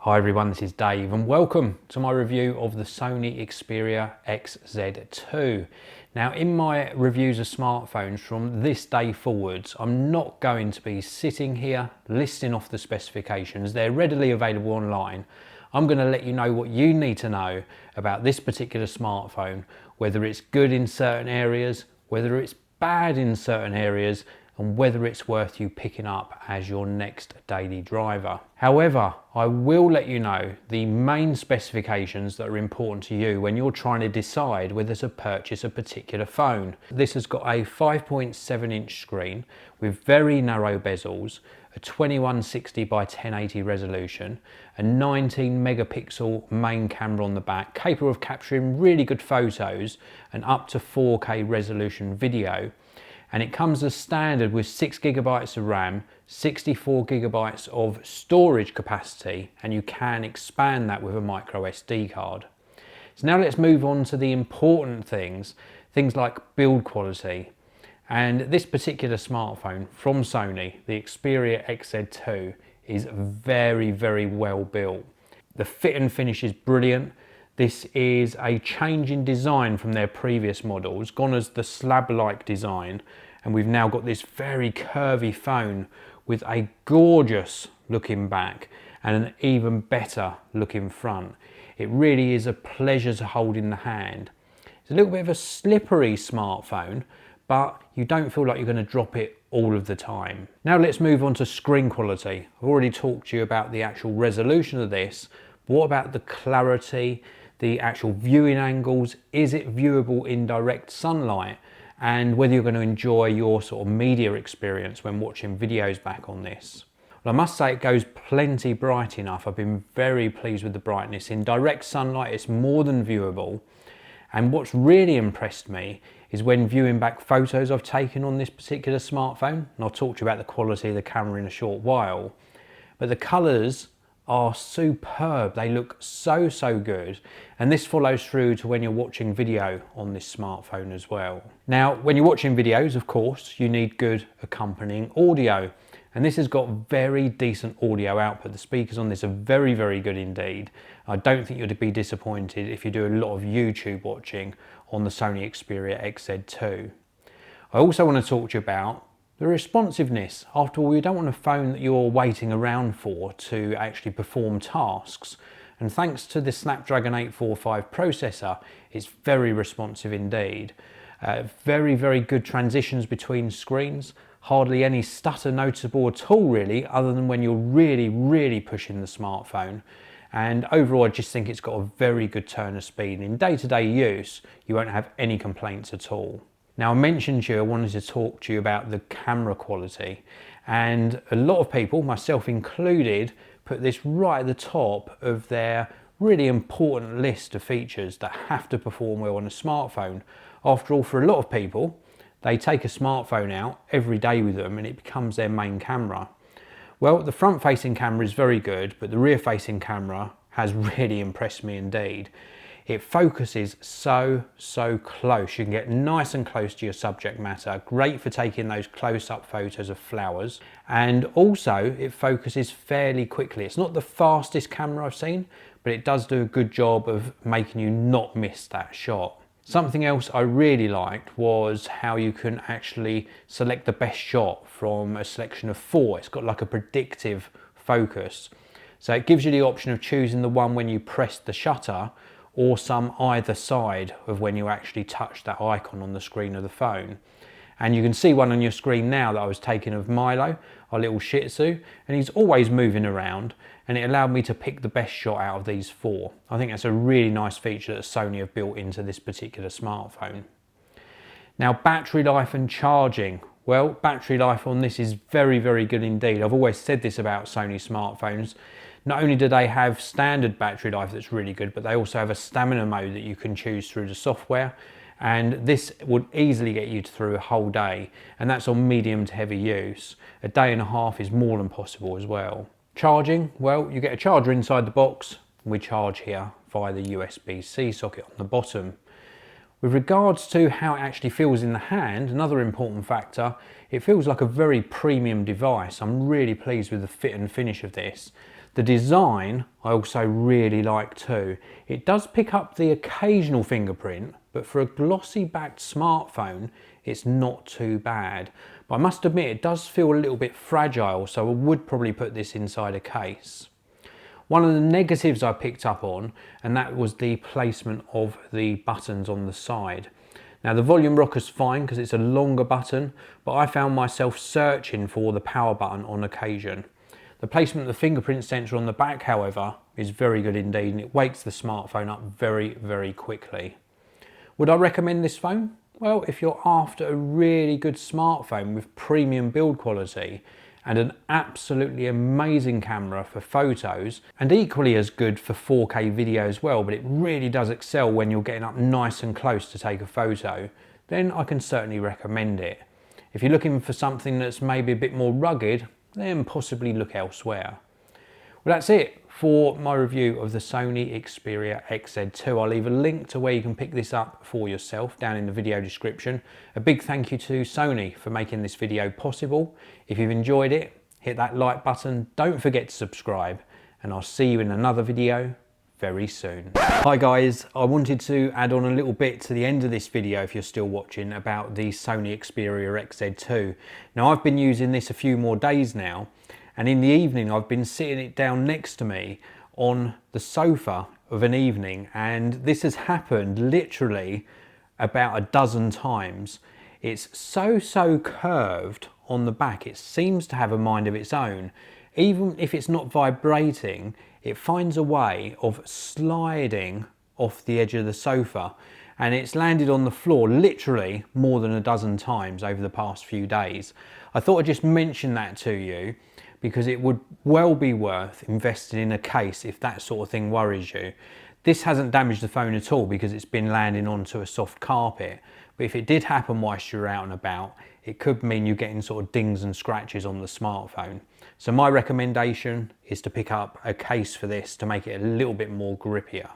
Hi everyone, this is Dave and welcome to my review of the Sony Xperia XZ2. Now in my reviews of smartphones from this day forwards, I'm not going to be sitting here listing off the specifications. They're readily available online. I'm going to let you know what you need to know about this particular smartphone, whether it's good in certain areas, whether it's bad in certain areas, and whether it's worth you picking up as your next daily driver. However, I will let you know the main specifications that are important to you when you're trying to decide whether to purchase a particular phone. This has got a 5.7-inch screen with very narrow bezels, a 2160 by 1080 resolution, a 19 megapixel main camera on the back, capable of capturing really good photos and up to 4K resolution video. And it comes as standard with 6 gigabytes of RAM, 64 gigabytes of storage capacity, and you can expand that with a micro SD card. So now let's move on to the important things like build quality. And this particular smartphone from Sony, the Xperia XZ2, is very, very well built. The fit and finish is brilliant. This is a change in design from their previous models, gone as the slab-like design, and we've now got this very curvy phone with a gorgeous looking back and an even better looking front. It really is a pleasure to hold in the hand. It's a little bit of a slippery smartphone, but you don't feel like you're going to drop it all of the time. Now let's move on to screen quality. I've already talked to you about the actual resolution of this, but what about the clarity, the actual viewing angles? Is it viewable in direct sunlight? And whether you're going to enjoy your sort of media experience when watching videos back on this. Well, I must say it goes plenty bright enough. I've been very pleased with the brightness. In direct sunlight, it's more than viewable. And what's really impressed me is when viewing back photos I've taken on this particular smartphone, and I'll talk to you about the quality of the camera in a short while, but the colours are superb. They look so good, and this follows through to when you're watching video on this smartphone as well. Now when you're watching videos, of course, you need good accompanying audio, and this has got very decent audio output. The speakers on this are very good indeed. I don't think you'd be disappointed if you do a lot of YouTube watching on the Sony Xperia XZ2. I also want to talk to you about the responsiveness. After all, you don't want a phone that you're waiting around for to actually perform tasks. And thanks to the Snapdragon 845 processor, it's very responsive indeed. Very good transitions between screens. Hardly any stutter noticeable at all really, other than when you're really pushing the smartphone. And overall, I just think it's got a very good turn of speed. In day-to-day use, you won't have any complaints at all. Now I mentioned to you I wanted to talk to you about the camera quality, and a lot of people, myself included, put this right at the top of their really important list of features that have to perform well on a smartphone. After all, for a lot of people, they take a smartphone out every day with them and it becomes their main camera. Well, the front facing camera is very good, but the rear facing camera has really impressed me indeed. It focuses so close. You can get nice and close to your subject matter. Great for taking those close-up photos of flowers. And also it focuses fairly quickly. It's not the fastest camera I've seen, but it does do a good job of making you not miss that shot. Something else I really liked was how you can actually select the best shot from a selection of 4. It's got like a predictive focus. So it gives you the option of choosing the one when you press the shutter, or some either side of when you actually touch that icon on the screen of the phone. And you can see one on your screen now that I was taking of Milo, our little Shih Tzu, and he's always moving around, and it allowed me to pick the best shot out of these 4. I think that's a really nice feature that Sony have built into this particular smartphone. Now battery life and charging. Well, battery life on this is very good indeed. I've always said this about Sony smartphones. Not only do they have standard battery life that's really good, but they also have a stamina mode that you can choose through the software. And this would easily get you through a whole day. And that's on medium to heavy use. A day and a half is more than possible as well. Charging, well, you get a charger inside the box. We charge here via the USB-C socket on the bottom. With regards to how it actually feels in the hand, another important factor, it feels like a very premium device. I'm really pleased with the fit and finish of this. The design I also really like too. It does pick up the occasional fingerprint, but for a glossy backed smartphone, it's not too bad. But I must admit, it does feel a little bit fragile, so I would probably put this inside a case. One of the negatives I picked up on, and that was the placement of the buttons on the side. Now the volume rocker's fine because it's a longer button, but I found myself searching for the power button on occasion. The placement of the fingerprint sensor on the back, however, is very good indeed, and it wakes the smartphone up very, very quickly. Would I recommend this phone? Well, if you're after a really good smartphone with premium build quality and an absolutely amazing camera for photos, and equally as good for 4K video as well, but it really does excel when you're getting up nice and close to take a photo, then I can certainly recommend it. If you're looking for something that's maybe a bit more rugged, then possibly look elsewhere. Well, that's it for my review of the Sony Xperia XZ2. I'll leave a link to where you can pick this up for yourself down in the video description. A big thank you to Sony for making this video possible. If you've enjoyed it, hit that like button. Don't forget to subscribe, and I'll see you in another video very soon. Hi guys, I wanted to add on a little bit to the end of this video, if you're still watching, about the Sony Xperia XZ2. Now I've been using this a few more days now, and in the evening I've been sitting it down next to me on the sofa of an evening, and this has happened literally about a dozen times. It's so curved on the back, it seems to have a mind of its own. Even if it's not vibrating, it finds a way of sliding off the edge of the sofa, and it's landed on the floor literally more than a dozen times over the past few days. I thought I'd just mention that to you because it would well be worth investing in a case if that sort of thing worries you. This hasn't damaged the phone at all because it's been landing onto a soft carpet, but if it did happen whilst you're out and about, it could mean you're getting sort of dings and scratches on the smartphone. So my recommendation is to pick up a case for this to make it a little bit more grippier.